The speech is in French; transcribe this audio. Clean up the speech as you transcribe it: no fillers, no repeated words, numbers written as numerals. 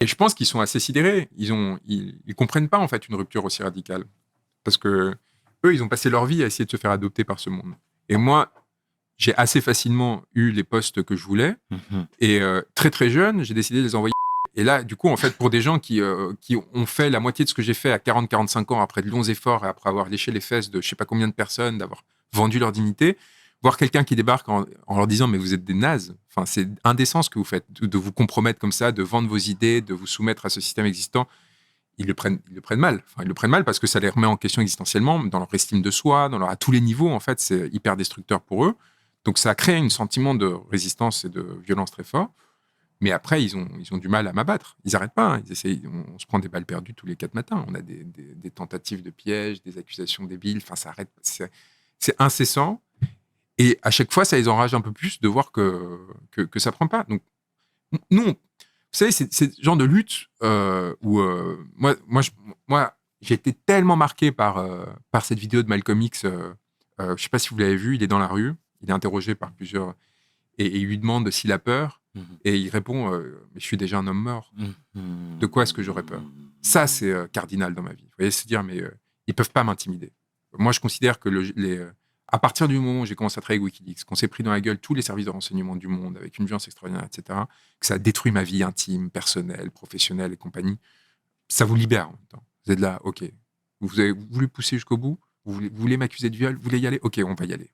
Et je pense qu'ils sont assez sidérés. Ils comprennent pas, en fait, une rupture aussi radicale. Parce que eux, ils ont passé leur vie à essayer de se faire adopter par ce monde. Et moi, j'ai assez facilement eu les postes que je voulais. Mhm. Et très, très jeune, j'ai décidé de les envoyer. Et là, du coup, en fait, pour des gens qui ont fait la moitié de ce que j'ai fait à 40-45 ans, après de longs efforts et après avoir léché les fesses de je sais pas combien de personnes, d'avoir vendu leur dignité, voir quelqu'un qui débarque en leur disant mais vous êtes des nazes, enfin, c'est indécent ce que vous faites, de vous compromettre comme ça, de vendre vos idées, de vous soumettre à ce système existant. Ils le prennent mal. Enfin, ils le prennent mal parce que ça les remet en question existentiellement, dans leur estime de soi, à tous les niveaux, en fait, c'est hyper destructeur pour eux. Donc ça crée un sentiment de résistance et de violence très fort. Mais après, ils ont du mal à m'abattre. Ils n'arrêtent pas. Hein. On se prend des balles perdues tous les 4 matins. On a des tentatives de pièges, des accusations débiles. Enfin, ça arrête. C'est incessant. Et à chaque fois, ça les enrage un peu plus de voir que ça prend pas. Donc, nous, vous savez, c'est ce genre de lutte où moi, j'ai été tellement marqué par cette vidéo de Malcolm X. Je ne sais pas si vous l'avez vu. Il est dans la rue. Il est interrogé par plusieurs et il lui demande s'il a peur. Mhm. Et il répond mais je suis déjà un homme mort. De quoi est-ce que j'aurais peur? Ça, c'est cardinal dans ma vie. Vous voyez, se dire, mais ils peuvent pas m'intimider. Moi, je considère que à partir du moment où j'ai commencé à travailler avec Wikileaks, qu'on s'est pris dans la gueule tous les services de renseignement du monde avec une violence extraordinaire, etc., que ça a détruit ma vie intime, personnelle, professionnelle et compagnie, ça vous libère en même temps. Vous êtes là, ok. Vous avez voulu pousser jusqu'au bout, vous voulez m'accuser de viol, vous voulez y aller, ok, on va y aller.